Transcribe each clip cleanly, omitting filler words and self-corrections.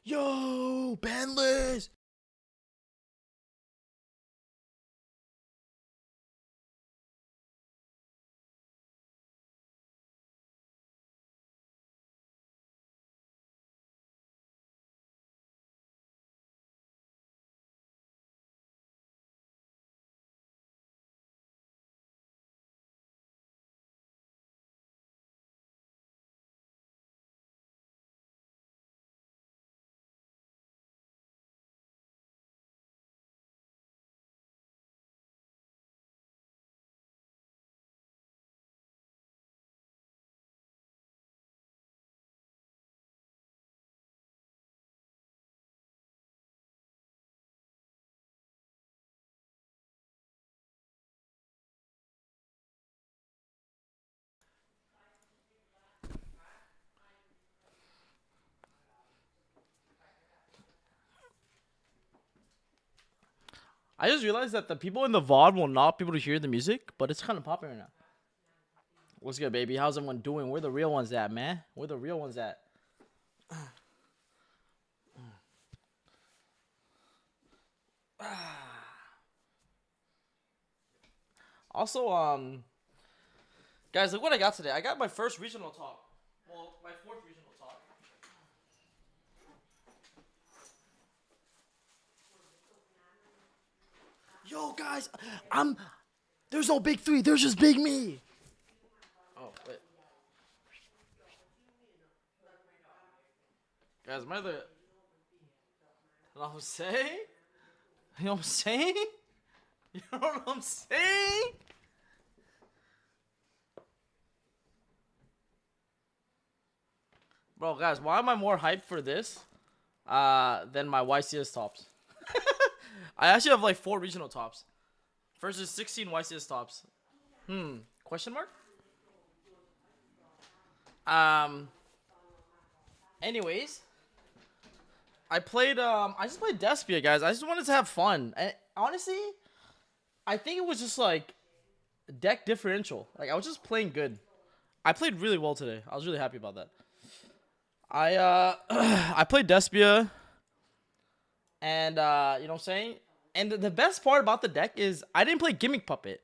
Yo, BANLIST. I just realized that the people in the VOD will not be able to hear the music, but it's kind of popping right now. What's good, baby? How's everyone doing? Where the real ones at, man? Where the real ones at? Also, guys, look what I got today. I got my first regional talk. Well, my fourth regional talk. Yo, guys, there's no big three. There's just big me. Oh, wait. Guys, am I the... You know what I'm saying? You know what I'm saying? You know what I'm saying? Bro, guys, why am I more hyped for this than my YCS tops? I actually have like 4 regional tops versus 16 YCS tops. Question mark? Anyways, I just played Despia, guys. I just wanted to have fun. And honestly, I think it was just like deck differential. Like I was just playing good. I played really well today. I was really happy about that. I played Despia, and you know what I'm saying? And the best part about the deck is I didn't play Gimmick Puppet.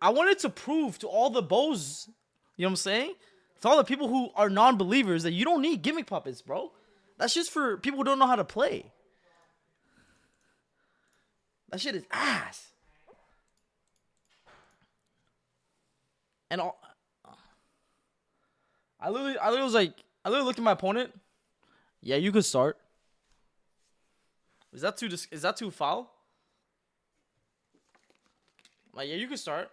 I wanted to prove to all the bows, you know what I'm saying? To all the people who are non-believers that you don't need Gimmick Puppets, bro. That's just for people who don't know how to play. That shit is ass. And I literally was like, I literally looked at my opponent. Yeah, you could start. Is that too foul? Like, yeah, you could start.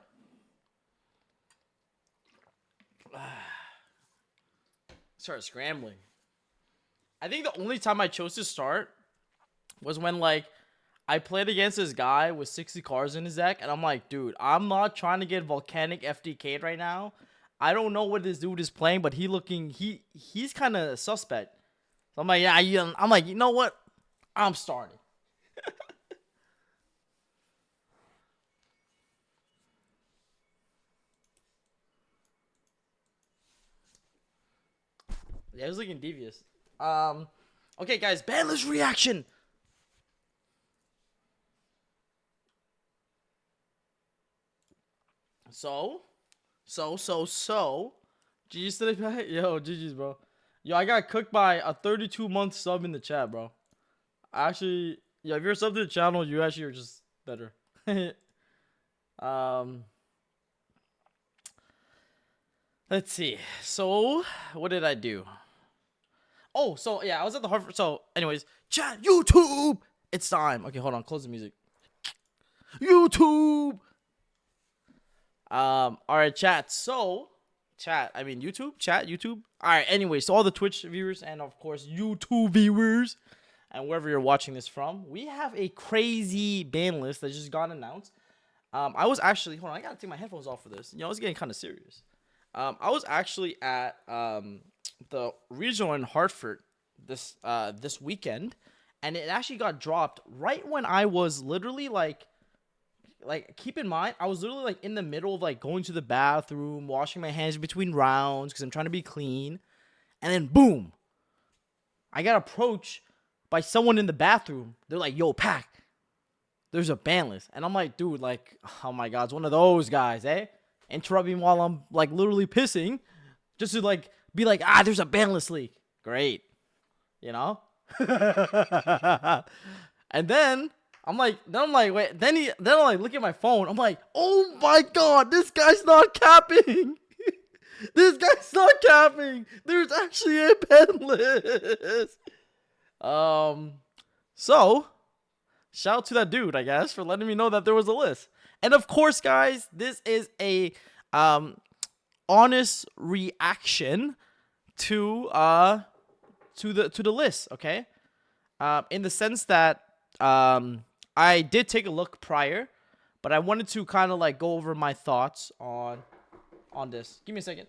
Start scrambling. I think the only time I chose to start was when, like, I played against this guy with 60 cards in his deck, and I'm like, dude, I'm not trying to get Volcanic FDK'd right now. I don't know what this dude is playing, but he's kind of suspect. So I'm like, yeah, I'm like, you know what? I'm starting. Yeah, it was looking devious. Okay, guys, BANLIST reaction. So, GG's today, yo, GG's, bro. Yo, I got cooked by a 32-month sub in the chat, bro. Actually, yeah, if you're a sub to the channel, you actually are just better. um, let's see. So, what did I do? Oh, so yeah, I was at the Harvard. So, anyways, chat, YouTube. It's time. Okay, hold on. Close the music. YouTube. All right, chat. So, I mean YouTube, chat, YouTube. All right. Anyway, so all the Twitch viewers and of course YouTube viewers and wherever you're watching this from, we have a crazy ban list that just got announced. I was actually hold on. I gotta take my headphones off for this. You know, it's getting kind of serious. I was actually at the regional in Hartford this weekend, and it actually got dropped right when I was literally like keep in mind I was literally like in the middle of like going to the bathroom, washing my hands between rounds because I'm trying to be clean, and then boom, I got approached by someone in the bathroom. They're like, yo, Pac, there's a ban list. And I'm like, dude, like, oh my God, it's one of those guys, eh? Interrupt me while I'm like literally pissing just to like be like, there's a ban list leak. Great. You know? And then I'm like, wait, then I'm like, look at my phone. I'm like, oh my God, this guy's not capping. This guy's not capping. There's actually a ban list. So shout out to that dude, I guess, for letting me know that there was a list. And of course, guys, this is a honest reaction to the list, okay? In the sense that I did take a look prior, but I wanted to kind of like go over my thoughts on this. Give me a second.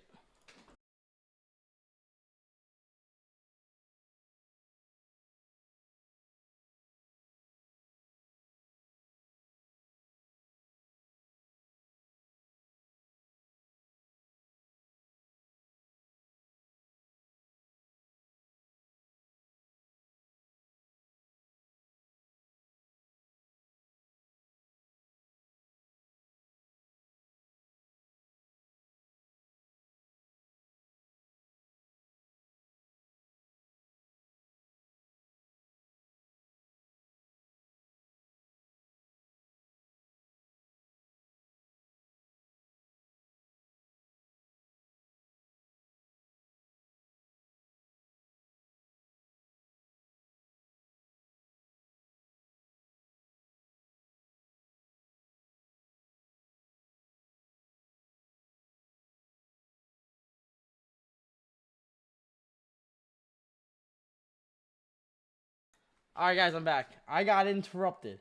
All right, guys, I'm back. I got interrupted.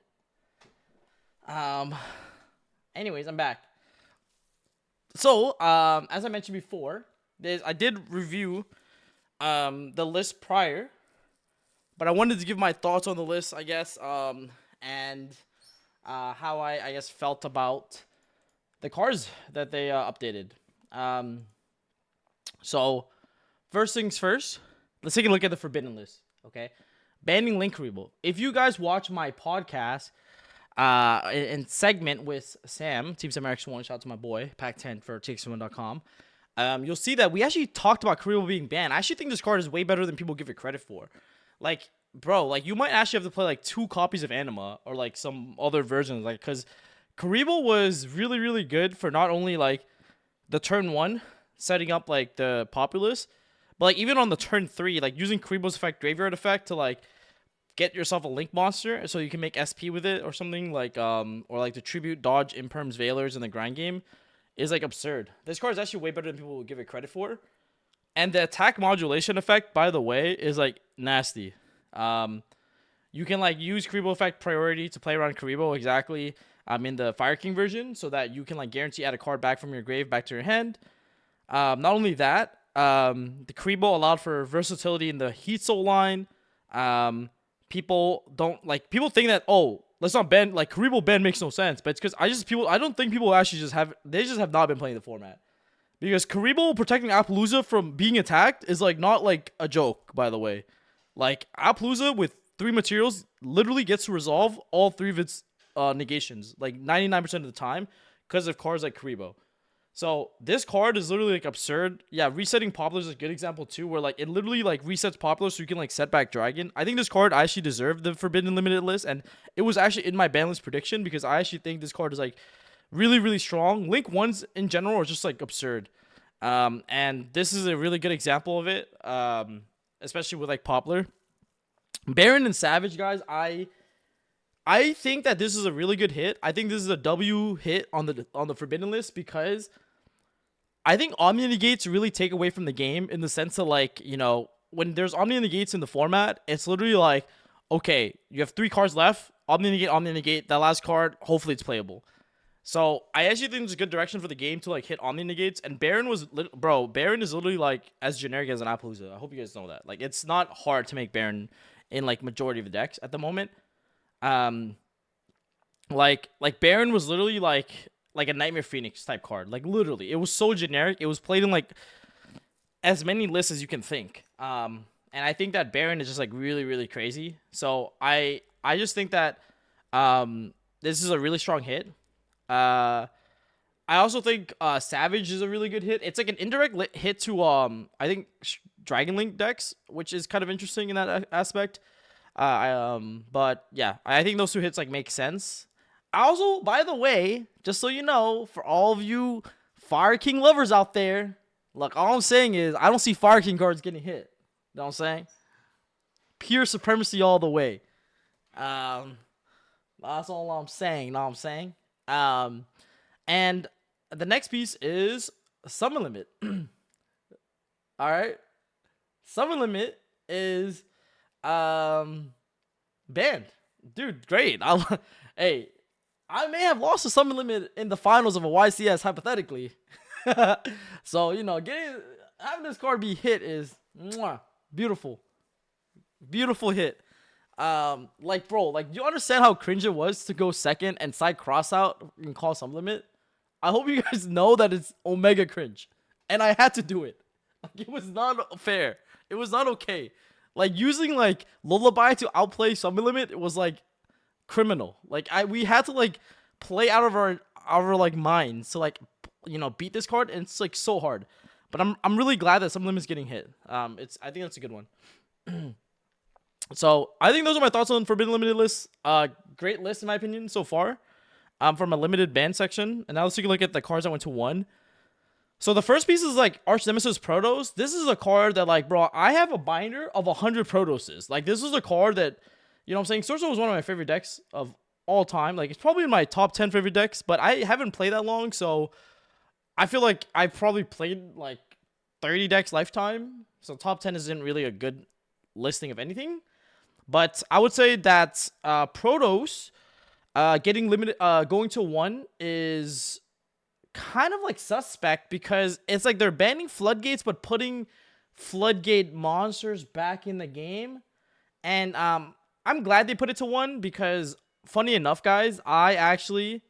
Anyways, I'm back. So, as I mentioned before, I did review the list prior, but I wanted to give my thoughts on the list, I guess, and how I guess felt about the cards that they updated. So first things first, let's take a look at the forbidden list. Okay, banning link Karibo. If you guys watch my podcast in segment with Sam, Team Sam X1, shout out to my boy Pac10 for TX1.com. You'll see that we actually talked about Karibo being banned. I actually think this card is way better than people give it credit for. Like, bro, like you might actually have to play like 2 copies of Anima or like some other versions, like because Karibo was really, really good for not only like the turn 1 setting up like the populace, but like even on the turn 3, like using Karibo's effect graveyard effect to like get yourself a link monster so you can make SP with it or something like or like the tribute dodge imperms veilers in the grind game is like absurd. This card is actually way better than people would give it credit for. And the attack modulation effect, by the way, is like nasty. You can like use Karibo effect priority to play around Karibo exactly in the Fire King version so that you can like guarantee add a card back from your grave back to your hand. Not only that, the Karibo allowed for versatility in the Heat Soul line. People think that, oh, let's not ban, like Karibo ban makes no sense, but it's because I don't think people actually just have not been playing the format. Because Karibo protecting Appaloosa from being attacked is like not like a joke, by the way. Like Appaloosa with 3 materials literally gets to resolve all 3 of its negations like 99% of the time because of cards like Karibo. So this card is literally like absurd. Yeah, resetting Poplar is a good example too, where like it literally like resets Poplar so you can like set back Dragon. I think this card actually deserved the Forbidden Limited list, and it was actually in my ban list prediction because I actually think this card is like really, really strong. Link 1s in general are just like absurd. And this is a really good example of it, especially with like Poplar. Baron and Savage, guys, I think that this is a really good hit. I think this is a W hit on the Forbidden list because I think Omni Negates really take away from the game in the sense of like, you know, when there's Omni Negates in the format, it's literally like, okay, you have 3 cards left, Omni Negate, that last card, hopefully it's playable. So I actually think it's a good direction for the game to like hit Omni Negates, and Baron Baron is literally like as generic as an Appaloosa. I hope you guys know that. Like it's not hard to make Baron in like majority of the decks at the moment. Like Baron was literally like a Nightmare Phoenix type card. Like literally, it was so generic. It was played in like as many lists as you can think. And And I think that Baron is just like really, really crazy. So I just think that this is a really strong hit. Uh, I also think Savage is a really good hit. It's like an indirect hit to I think Dragon Link decks, which is kind of interesting in that aspect. But yeah, I think those two hits like make sense. Also, by the way, just so you know, for all of you Fire King lovers out there, look, all I'm saying is I don't see Fire King cards getting hit. You know what I'm saying? Pure supremacy all the way. That's all I'm saying. You know what I'm saying? And the next piece is Summon Limit. All right. Summon Limit is banned. Dude, great. Hey, I may have lost to Summon Limit in the finals of a YCS hypothetically. So, you know, having this card be hit is beautiful. Beautiful hit. Like, bro, like, do you understand how cringe it was to go second and side cross out and call Summon Limit? I hope you guys know that it's omega cringe. And I had to do it. Like, it was not fair. It was not okay. Like, using, like, Lullaby to outplay Summon Limit, it was, like, criminal. Like, we had to, like, play out of our like, minds to, like, you know, beat this card, and it's, like, so hard. But I'm really glad that Summon Limit's getting hit. I think that's a good one. So, I think those are my thoughts on Forbidden Limited lists. Great list, in my opinion, so far. From a limited ban section. And now let's take a look at the cards that went to 1. So the first piece is like Arch Nemesis Protos. This is a card that, like, bro, I have a binder of 100 Protoses. Like, this is a card that, you know what I'm saying? Sorcerer was one of my favorite decks of all time. Like, it's probably in my top 10 favorite decks, but I haven't played that long, so I feel like I've probably played like 30 decks lifetime. So top 10 isn't really a good listing of anything. But I would say that Protos getting limited, going to 1 is kind of like suspect, because it's like they're banning floodgates but putting floodgate monsters back in the game. And I'm glad they put it to 1, because funny enough, guys, I actually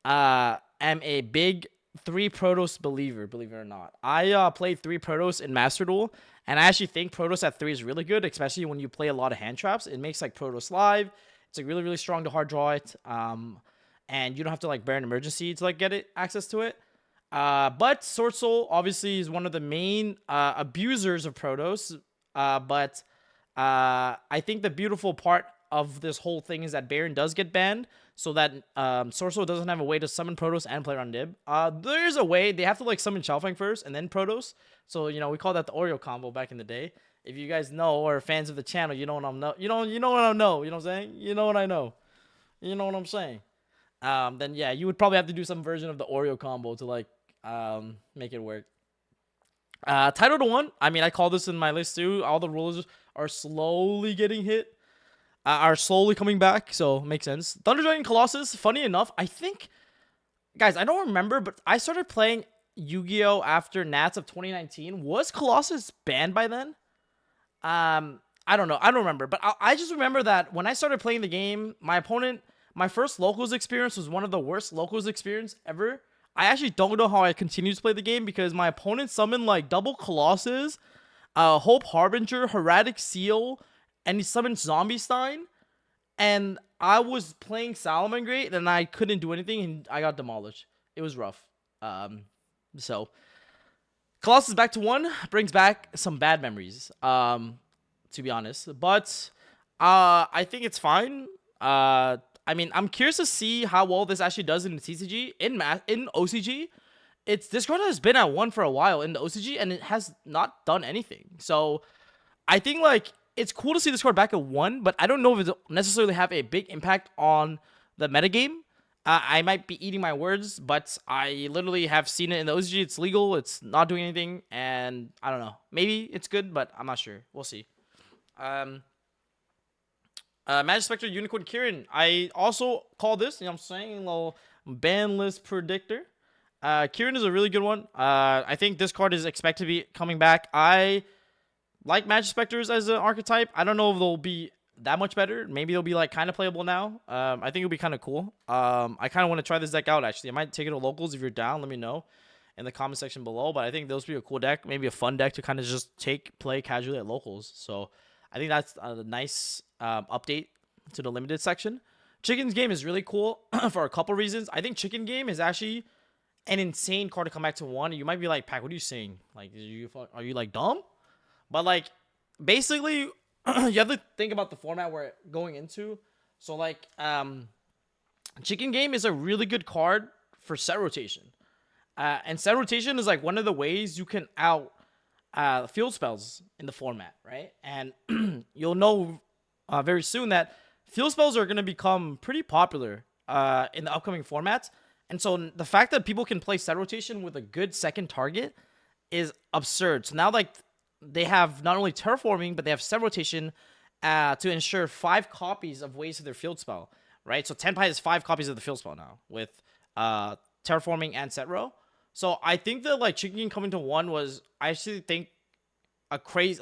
am a big 3 Protos believer, believe it or not. I played 3 Protos in Master Duel, and I actually think Protos at 3 is really good, especially when you play a lot of hand traps. It makes like Protos live. It's like really, really strong to hard draw it. And you don't have to like Baron Emergency to like get it access to it. But Sword Soul obviously is one of the main abusers of Protos. But I think the beautiful part of this whole thing is that Baron does get banned, so that Sword Soul doesn't have a way to summon Protos and play around Nib. There's a way. They have to like summon Xiaofang first and then Protos. So, you know, we call that the Oreo combo back in the day. If you guys know or are fans of the channel, you know what I'm know. You know what I know. You know what I'm saying? You know what I know. You know what I'm saying? Then yeah, you would probably have to do some version of the Oreo combo to like make it work. Title to 1. I mean, I call this in my list too. All the rulers are slowly getting hit. Are slowly coming back, so makes sense. Thunder Dragon Colossus, funny enough, I think, guys, I don't remember, but I started playing Yu-Gi-Oh! After Nats of 2019. Was Colossus banned by then? I don't know. I don't remember, but I just remember that when I started playing the game, my first locals experience was one of the worst locals experience ever. I actually don't know how I continued to play the game, because my opponent summoned like double Colossus, Hope Harbinger, Heradic Seal, and he summoned Zombie Stein, and I was playing Salamangreat, and I couldn't do anything, and I got demolished. It was rough. So Colossus back to 1 brings back some bad memories, to be honest. But I think it's fine. I mean, I'm curious to see how well this actually does in the TCG. In OCG, this card has been at 1 for a while in the OCG, and it has not done anything. So I think like it's cool to see this card back at 1, but I don't know if it necessarily have a big impact on the metagame. I might be eating my words, but I literally have seen it in the OCG. It's legal. It's not doing anything, and I don't know. Maybe it's good, but I'm not sure. We'll see. Magic Spectre Unicorn Kieran. I also call this, you know what I'm saying, a little ban list predictor. Kieran is a really good one. I think this card is expected to be coming back. I like Magic Spectres as an archetype. I don't know if they'll be that much better. Maybe they'll be like kind of playable now. I think it'll be kind of cool. I kind of want to try this deck out, actually. I might take it to locals. If you're down, let me know. in the comment section below. But I think those would be a cool deck, maybe a fun deck to kind of just play casually at locals. So I think that's a nice update to the limited section. Chicken's Game is really cool for a couple reasons. I think Chicken Game is actually an insane card to come back to 1. You might be like, Pack, what are you saying? Like, are you like dumb? But like, basically, you have to think about the format we're going into. So like, Chicken Game is a really good card for set rotation. And set rotation is like one of the ways you can out field spells in the format, right? And you'll know very soon that field spells are going to become pretty popular in the upcoming formats. And so the fact that people can play set rotation with a good second target is absurd. So now like they have not only terraforming, but they have set rotation to ensure 5 copies of ways to their field spell, right? So Tenpai has 5 copies of the field spell now with terraforming and set row. So I think that like Chicken coming to 1 was, I actually think, a crazy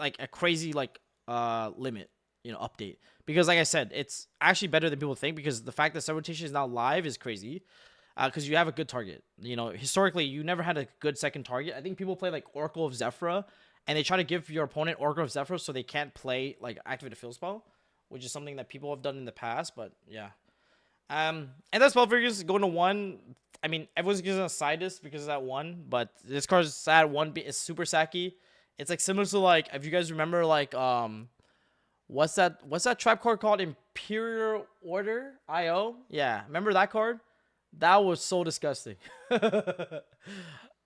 limit, update, because like I said, it's actually better than people think, because the fact that set rotation is now live is crazy, because you have a good target. Historically you never had a good second target. I think people play like Oracle of Zephyra and they try to give your opponent Oracle of Zephyra so they can't play like activate a field spell, which is something that people have done in the past. But yeah, and that spell figures going to 1. I mean, everyone's gonna side this because it's at 1, but this card's at 1 is super sacky. It's like similar to like, if you guys remember, like what's that trap card called? Imperial Order IO? Yeah, remember that card? That was so disgusting.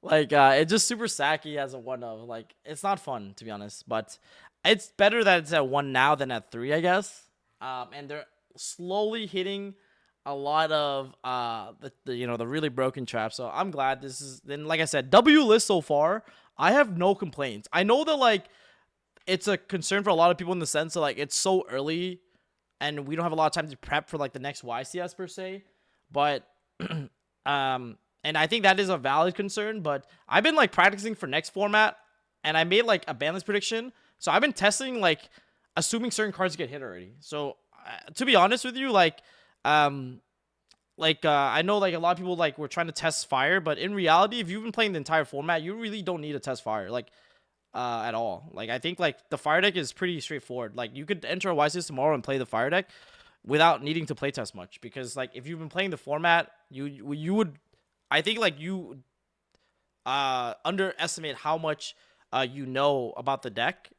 Like it's just super sacky as a 1-of. Like, it's not fun, to be honest, but it's better that it's at 1 now than at 3, I guess. And they're slowly hitting a lot of the really broken traps. So I'm glad this is, then like I said, W list so far, I have no complaints. I know that like it's a concern for a lot of people in the sense that like it's so early and we don't have a lot of time to prep for like the next YCS per se. But and I think that is a valid concern, but I've been like practicing for next format and I made like a banlist prediction. So I've been testing like assuming certain cards get hit already. So to be honest with you, I know like a lot of people like were trying to test fire, but in reality, if you've been playing the entire format, you really don't need to test fire at all. Like, I think like the fire deck is pretty straightforward. Like, you could enter a YCS tomorrow and play the fire deck without needing to play test much, because like if you've been playing the format, you would, I think like you underestimate how much you know about the deck.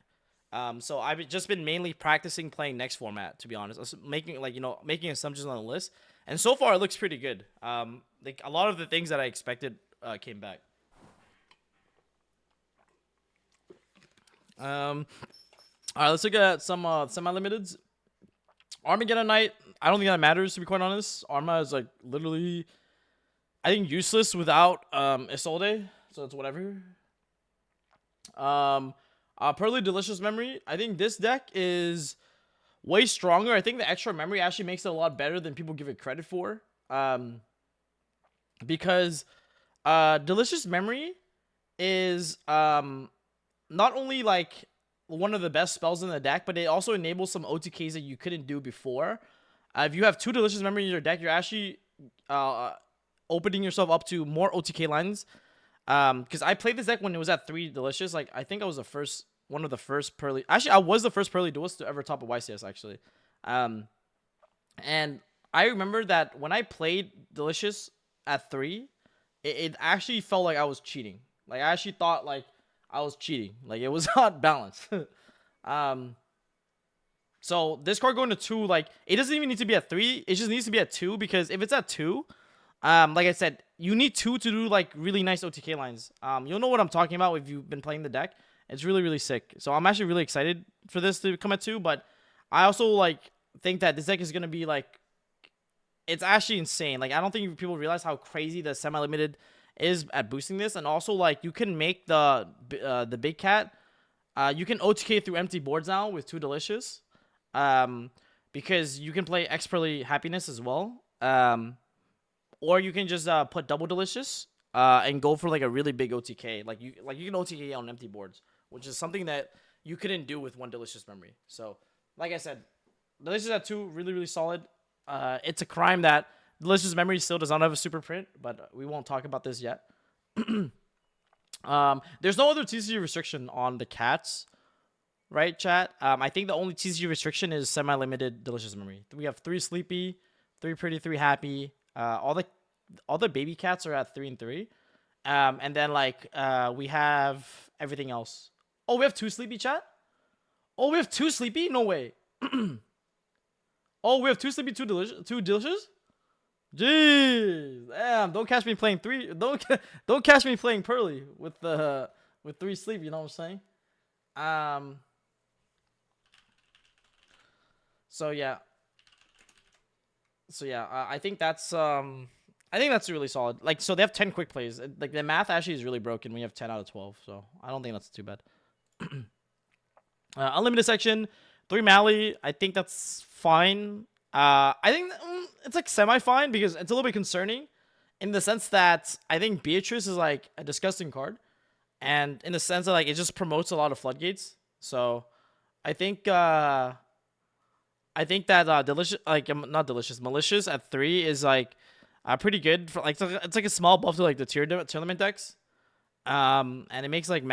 So I've just been mainly practicing playing next format, to be honest, making assumptions on the list, and so far it looks pretty good. Like a lot of the things that I expected came back. All right, let's look at some semi-limiteds. Armageddon Knight, I don't think that matters, to be quite honest. Arma is like literally, I think, useless without Isolde, so it's whatever. Pearly Delicious Memory, I think this deck is way stronger. I think the extra memory actually makes it a lot better than people give it credit for. Because Delicious Memory is not only like one of the best spells in the deck, but it also enables some OTKs that you couldn't do before. If you have 2 Delicious Memory in your deck, you're actually opening yourself up to more OTK lines. Because I played this deck when it was at 3 Delicious. Like, I think I was one of the first Pearly. Actually, I was the first Pearly Duelist to ever top a YCS, actually. And I remember that when I played Delicious at 3, it actually felt like I was cheating. Like, I actually thought, like, I was cheating. Like, it was not balanced. So, this card going to 2, like, it doesn't even need to be at 3. It just needs to be at 2, because if it's at 2, like I said, you need 2 to do like really nice OTK lines. You'll know what I'm talking about if you've been playing the deck. It's really, really sick. So I'm actually really excited for this to come at 2, but I also like think that this deck is gonna be like, it's actually insane. Like, I don't think people realize how crazy the semi-limited is at boosting this. And also, like, you can make the big cat. You can OTK through empty boards now with 2 Delicious. Because you can play Expertly Happiness as well. Or you can just put double Delicious and go for like a really big OTK. Like you can OTK on empty boards, which is something that you couldn't do with 1 Delicious Memory. So, like I said, Delicious at 2, really, really solid. It's a crime that Delicious Memory still does not have a super print, but we won't talk about this yet. There's no other TCG restriction on the cats, right, chat? I think the only TCG restriction is semi-limited delicious memory. We have 3 sleepy, 3 pretty, 3 happy. All the baby cats are at 3 and 3. And then like we have everything else. Oh, we have 2 sleepy, chat. Oh, we have 2 sleepy. No way. Oh, we have 2 sleepy, 2 delicious, 2 delicious. Jeez, damn! Don't catch me playing 3. Don't catch me playing Pearly with 3 sleep. You know what I'm saying? So yeah. I think that's really solid. Like, so they have 10 quick plays. Like, the math actually is really broken when you have 10 out of 12. So I don't think that's too bad. Unlimited section, 3 Mally. I think that's fine. I think it's like semi-fine because it's a little bit concerning in the sense that I think Beatrice is like a disgusting card, and in the sense that like it just promotes a lot of floodgates. So I think that delicious, like not delicious, malicious at 3 is like pretty good for like it's like a small buff to like the tournament decks. And it makes like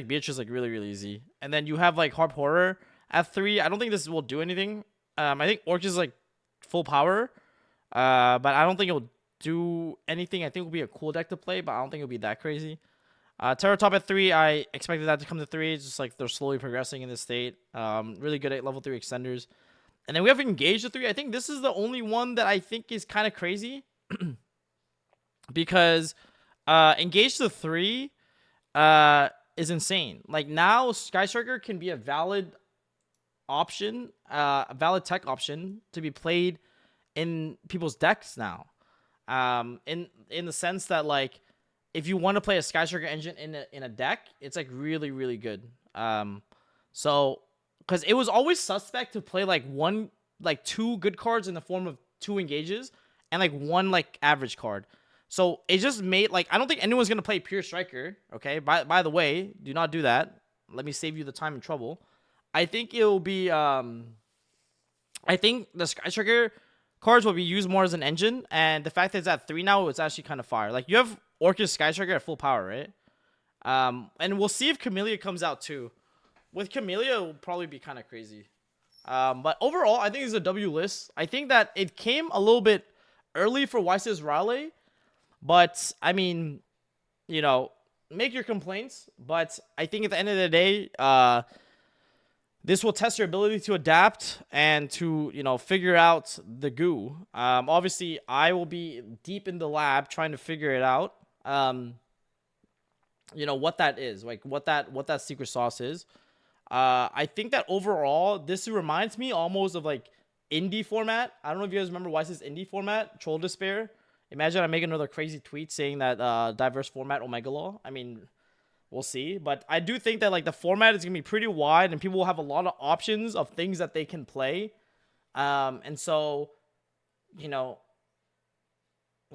Beatrice like really really easy. And then you have like Harp Horror at 3. I don't think this will do anything. I think Orc is like full power, but I don't think it'll do anything. I think it'll be a cool deck to play, but I don't think it'll be that crazy. Terror Top at 3, I expected that to come to 3. It's just like they're slowly progressing in this state. Really good at level 3 extenders. And then we have Engage at 3. I think this is the only one that I think is kind of crazy because Engage to 3 is insane. Like, now Sky Striker can be a valid option, a valid tech option to be played in people's decks now. In the sense that like if you want to play a Sky Striker engine in a deck, it's like really really good. So because it was always suspect to play like 2 good cards in the form of 2 engages and like 1 like average card. So it just made like I don't think anyone's gonna play pure striker. Okay, by the way, do not do that. Let me save you the time and trouble. I think it'll be I think the Sky Striker cards will be used more as an engine, and the fact that it's at 3 now, it's actually kind of fire. Like, you have Orcus Sky Striker at full power, right? And we'll see if Camellia comes out too. With Camellia, it will probably be kind of crazy. But overall, I think it's a W list. I think that it came a little bit early for Wysis Raleigh, but I mean, you know, make your complaints. But I think at the end of the day, this will test your ability to adapt and to, you know, figure out the goo. Obviously, I will be deep in the lab trying to figure it out. You know, what that is, like what that secret sauce is. I think that overall, this reminds me almost of like indie format. I don't know if you guys remember why is this indie format, Troll Despair. Imagine I make another crazy tweet saying that diverse format Omega Law. I mean, we'll see. But I do think that like the format is going to be pretty wide and people will have a lot of options of things that they can play. And so, you know,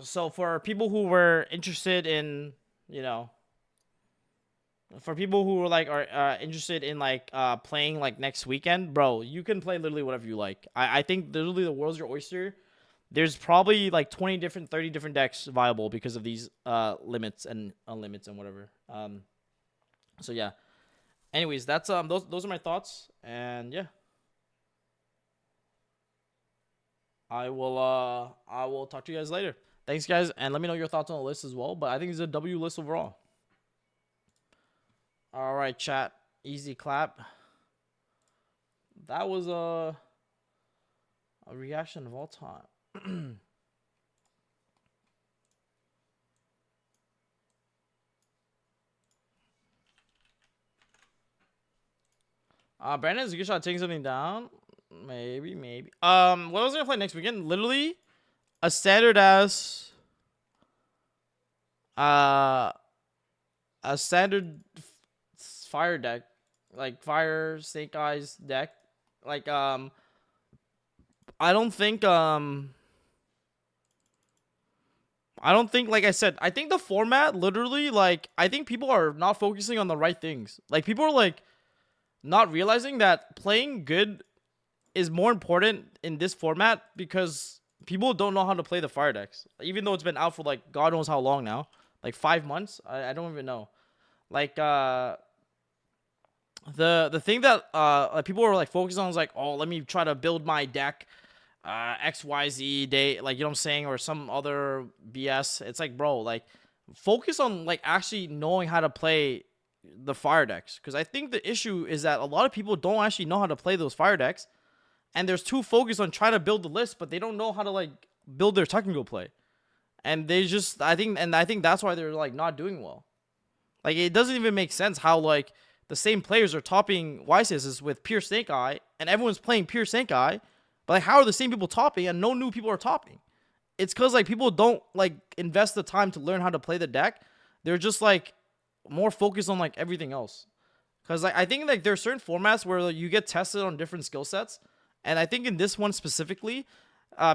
so for people who were interested in, you know, for people who were like are interested in like playing like next weekend, bro, you can play literally whatever you like. I think literally the world's your oyster. There's probably like 30 different decks viable because of these limits and unlimits and whatever. So yeah. Anyways, that's those are my thoughts, and yeah. I will talk to you guys later. Thanks guys, and let me know your thoughts on the list as well, but I think it's a W list overall. All right, chat. Easy clap. That was a reaction of all time. Brandon is a good shot at taking something down. Maybe. What was I gonna play next weekend? Literally a standard ass a standard fire deck, like fire snake eyes deck. Like I don't think like I said, I think the format literally, like, I think people are not focusing on the right things. Like, people are like not realizing that playing good is more important in this format because people don't know how to play the fire decks. Even though it's been out for like God knows how long now, like 5 months. I don't even know. Like the thing that like people were like focused on was like, oh, let me try to build my deck XYZ day, like, you know what I'm saying, or some other BS. It's like, bro, like, focus on like actually knowing how to play the fire decks, because I think the issue is that a lot of people don't actually know how to play those fire decks, and there's too focused on trying to build the list, but they don't know how to like build their technical play, and they just I think that's why they're like not doing well. Like, it doesn't even make sense how like the same players are topping Wysis with pure Snake Eye, and everyone's playing pure Snake Eye, but like, how are the same people topping and no new people are topping? It's because like people don't like invest the time to learn how to play the deck. They're just like more focused on like everything else. Because like I think like there are certain formats where like, you get tested on different skill sets, and I think in this one specifically,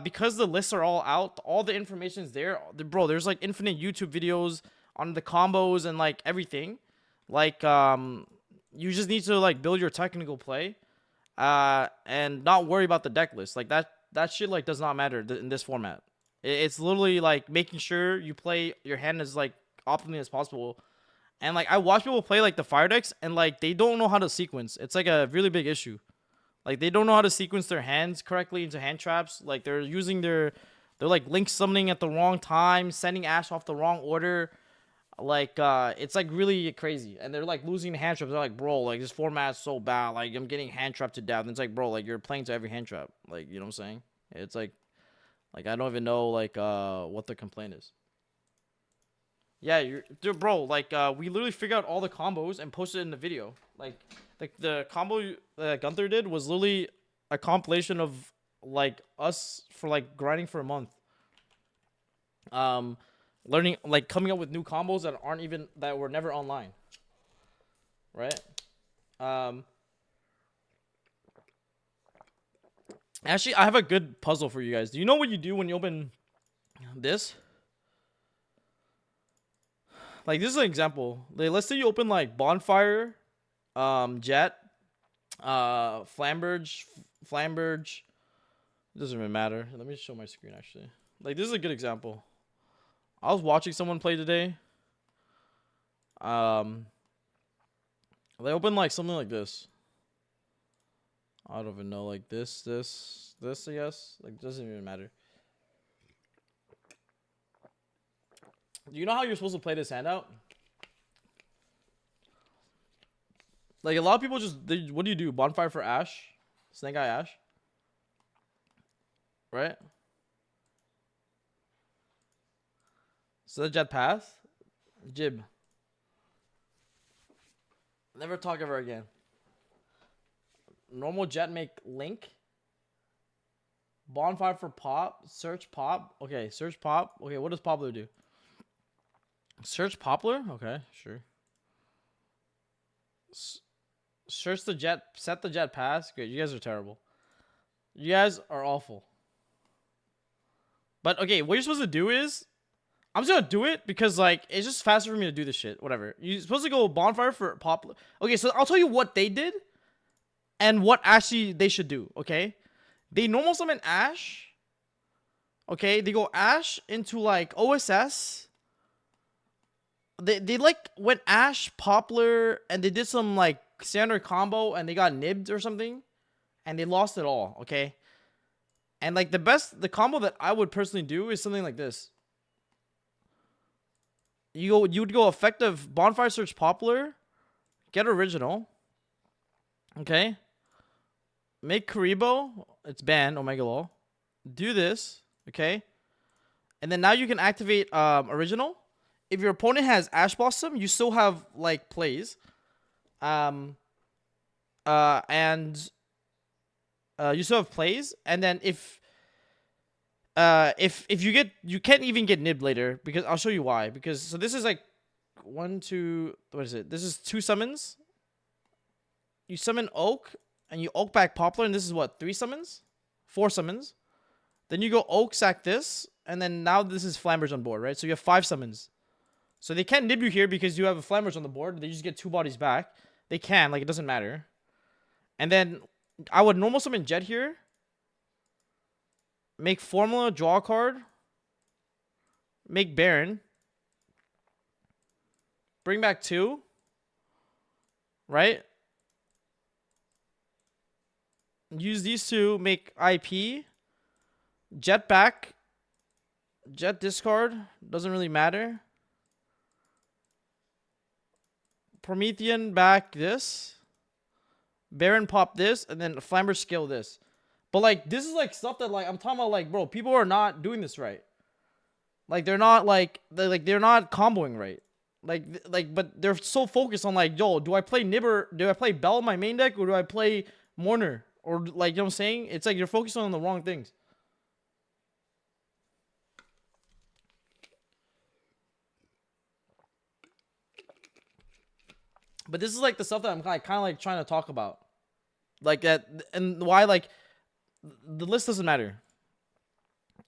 because the lists are all out, all the information is there. Bro, there's like infinite YouTube videos on the combos and like everything. Like you just need to like build your technical play, and not worry about the deck list. Like that shit like does not matter in this format. It's literally like making sure you play your hand as like optimally as possible. And like I watch people play like the fire decks, and like they don't know how to sequence. It's like a really big issue. Like they don't know how to sequence their hands correctly into hand traps. Like they're using they're like link summoning at the wrong time, sending Ash off the wrong order. Like it's like really crazy, and they're like losing hand traps. They're like, bro, like this format's so bad. Like I'm getting hand trapped to death. And it's like, bro, like you're playing to every hand trap. Like, you know what I'm saying? It's like I don't even know like what the complaint is. Yeah, dude, bro. Like we literally figured out all the combos and posted it in the video. Like the combo Gunther did was literally a compilation of like us for like grinding for a month. Learning, like coming up with new combos that were never online, right? Actually, I have a good puzzle for you guys. Do you know what you do when you open this? Like, this is an example. Like, let's say you open like Bonfire, Jet, Flamberge. It doesn't even matter. Let me show my screen actually. Like, this is a good example. I was watching someone play today. They open like something like this. I don't even know, like this, I guess. Like, doesn't even matter. Do you know how you're supposed to play this hand out? Like, a lot of people what do you do? Bonfire for Ash? Snake Eye Ash? Right? So the Jet pass? Jib. Never talk ever again. Normal Jet make Link. Bonfire for Pop. Search Pop. Okay, search Pop. Okay, what does Poplar do? Search Poplar? Okay, sure. Search the Jet. Set the Jet pass. Good, you guys are terrible. You guys are awful. But okay, what you're supposed to do is, I'm just gonna do it because like it's just faster for me to do this shit. Whatever. You're supposed to go Bonfire for Poplar. Okay, so I'll tell you what they did and what actually they should do. Okay, they normal summon Ash. Okay, they go Ash into like OSS. They like went Ash, Poplar, and they did some like standard combo, and they got nibbed or something, and they lost it all. Okay, and like the combo that I would personally do is something like this. You would go effective Bonfire Search Poplar, get original. Okay. Make Karibo, it's banned, Omega Law. Do this, okay? And then now you can activate original. If your opponent has Ash Blossom, you still have like plays. And you still have plays, and then if you can't even get nibbed later, because I'll show you why. Because so this is like what is it? This is 2 summons. You summon Oak, and you Oak back Poplar, and this is what, 3 summons? 4 summons. Then you go Oak, sack this, and then now this is Flamberge on board, right? So you have 5 summons. So they can't nib you here because you have a Flamberge on the board. They just get 2 bodies back. They can, like, it doesn't matter. And then I would normal summon Jet here. Make Formula, draw a card. Make Baron. Bring back 2. right? Use these two, make IP, jet back, jet discard, doesn't really matter. Promethean back this, Baron pop this, and then Flamber scale this. But like this is like stuff that like I'm talking about, like, bro, people are not doing this right. Like they're not they're not comboing right. But they're so focused on like, yo, do I play Nibber? Do I play Bell in my main deck, or do I play Mourner? Or like, you know what I'm saying? It's like you're focusing on the wrong things. But this is like the stuff that I'm kind of like trying to talk about, like that, and why like the list doesn't matter.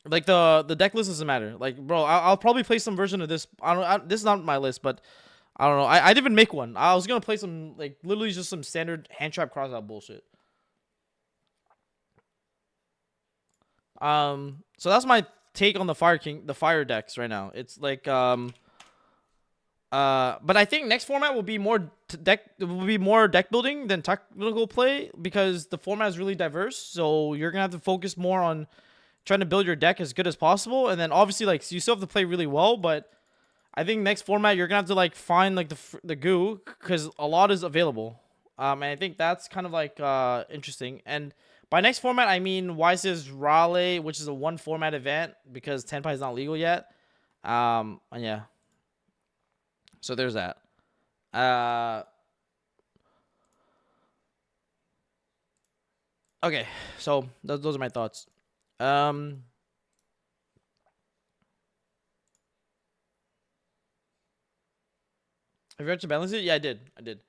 Like the deck list doesn't matter. Like, bro, I'll probably play some version of this. This is not my list, but I don't know. I didn't even make one. I was gonna play some like literally just some standard hand trap crossout bullshit. So that's my take on the fire decks right now. It's like but I think next format will be more deck building than technical play, because the format is really diverse. So you're gonna have to focus more on trying to build your deck as good as possible, and then obviously like you still have to play really well. But I think next format you're gonna have to like find like the goo, because a lot is available. And I think that's kind of like interesting. And by next format I mean Wise's Raleigh, which is a one format event because Tenpai is not legal yet. And yeah. So there's that. Okay, so those are my thoughts. Um, have you read to balance it? Yeah, I did. I did.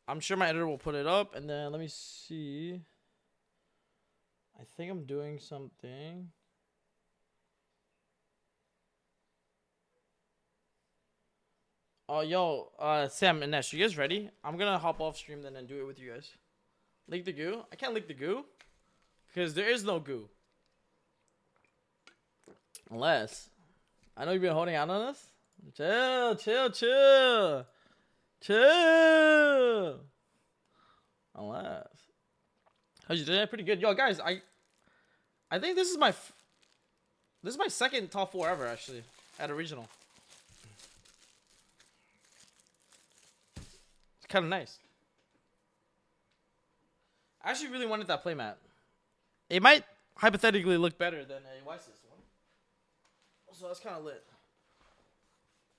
I'm sure my editor will put it up, and then let me see. I think I'm doing something. Oh, yo, Sam and Nesh, you guys ready? I'm gonna hop off stream then and do it with you guys. Leak the goo? I can't leak the goo because there is no goo. Unless I know you've been holding out on us. Chill, chill, chill, chill. Unless how's you doing? Pretty good, yo, guys. I think this is my second top 4 ever actually at a regional. It's kind of nice. I actually really wanted that playmat. It might hypothetically look better than a Wysis one. So that's kind of lit.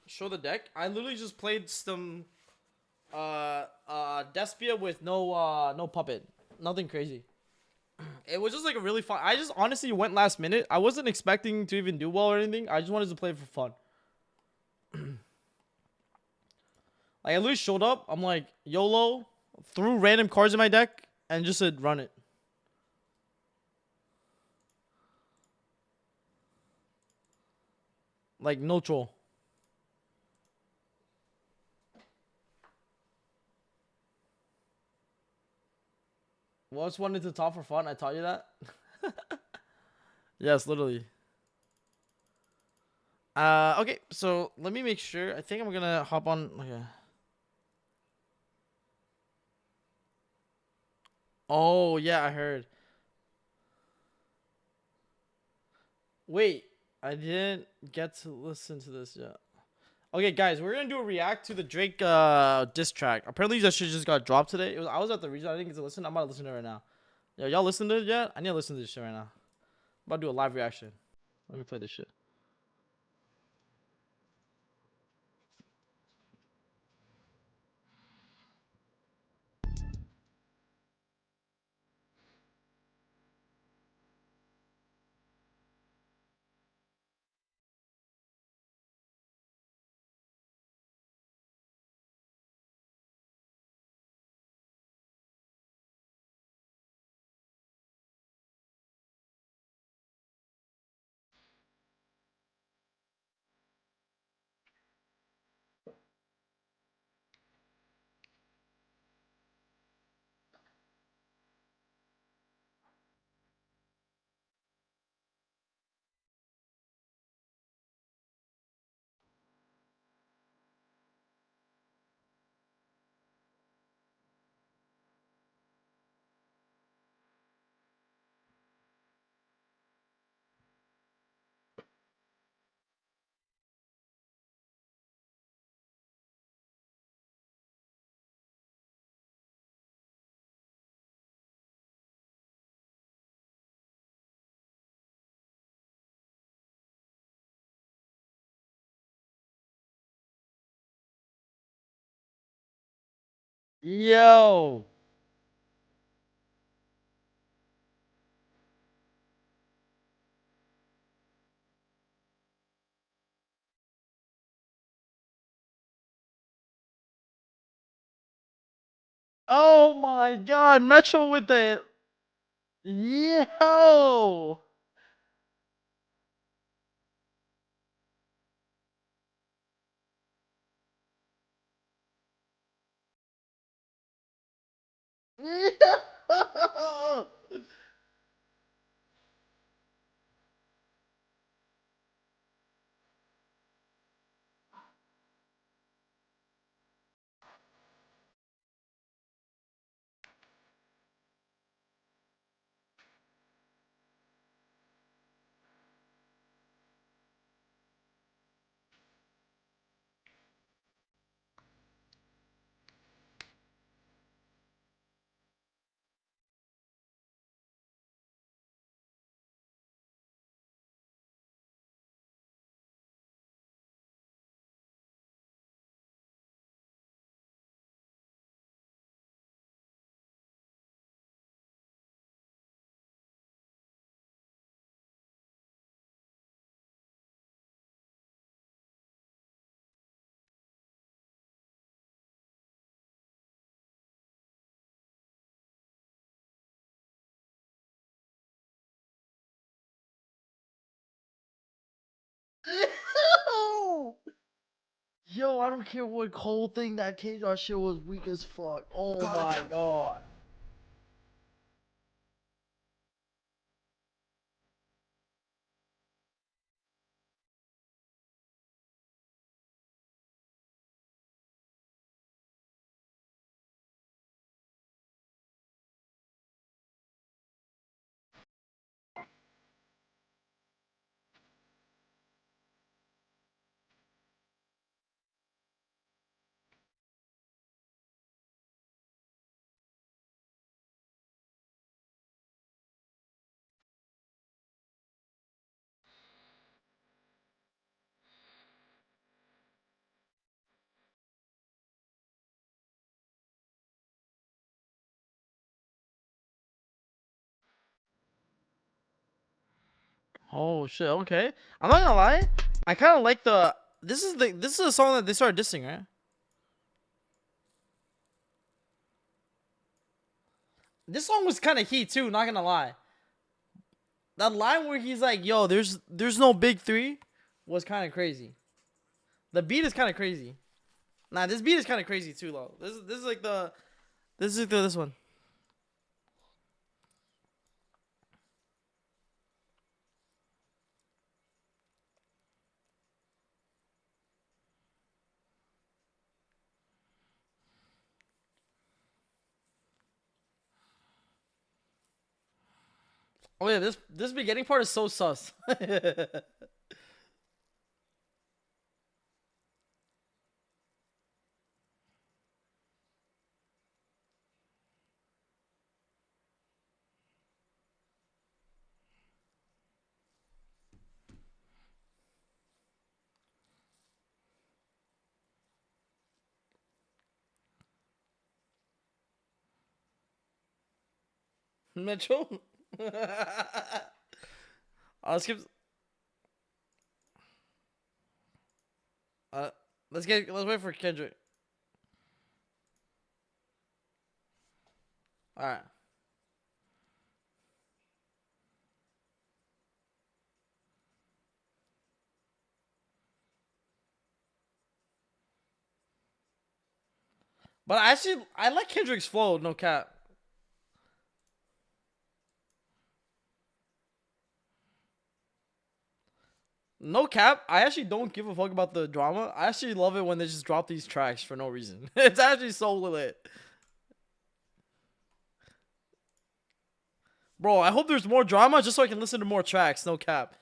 Show the deck. I literally just played some Despia with no puppet. Nothing crazy. It was just like a really fun. I just honestly went last minute. I wasn't expecting to even do well or anything. I just wanted to play for fun. Like I literally showed up. I'm like YOLO, threw random cards in my deck and just said run it. Like no troll. Well, I just wanted to talk for fun. I taught you that. Yes, literally. Okay, so let me make sure. I think I'm gonna hop on. Okay. Oh yeah, I heard. Wait, I didn't get to listen to this yet. Okay, guys, we're gonna do a react to the Drake diss track. Apparently, that shit just got dropped today. I was at the region. I didn't get to listen. I'm about to listen to it right now. Yo, y'all listen to it yet? I need to listen to this shit right now. I'm about to do a live reaction. Let me play this shit. Yo. Oh my god, Metro with the yo. Yo. Yo, I don't care what cold thing that came. That shit was weak as fuck. Oh my god. Oh shit. Okay. I'm not gonna lie. I kind of like the. This is a song that they started dissing, right? This song was kind of heat too. Not gonna lie. That line where he's like, "Yo, there's no big three," was kind of crazy. The beat is kind of crazy. Nah, this beat is kind of crazy too, though. This is like the this is the this one. Oh yeah, this beginning part is so sus. Mitchell. I'll skip. Uh, let's wait for Kendrick. All right. But I like Kendrick's flow. No cap. No cap. I actually don't give a fuck about the drama. I actually love it when they just drop these tracks for no reason. It's actually so lit. Bro, I hope there's more drama just so I can listen to more tracks. No cap.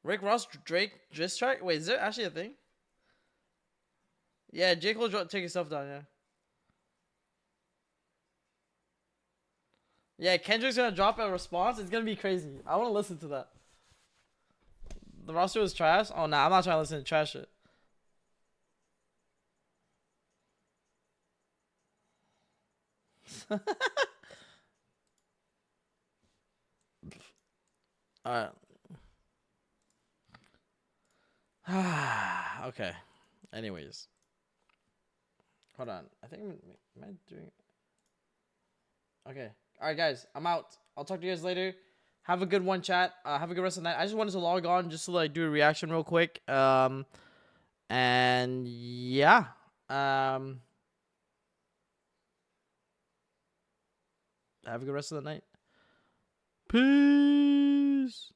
Rick Ross, Drake, diss track. Wait, is there actually a thing? Yeah, J Cole taking stuff down. Yeah. Yeah, Kendrick's gonna drop a response. It's gonna be crazy. I want to listen to that. The roster was trash. Oh nah, I'm not trying to listen to trash shit. All right. Okay. Anyways, hold on. I think am I doing? Okay. All right, guys. I'm out. I'll talk to you guys later. Have a good one, chat. Have a good rest of the night. I just wanted to log on just to like do a reaction real quick. And yeah. Have a good rest of the night. Peace.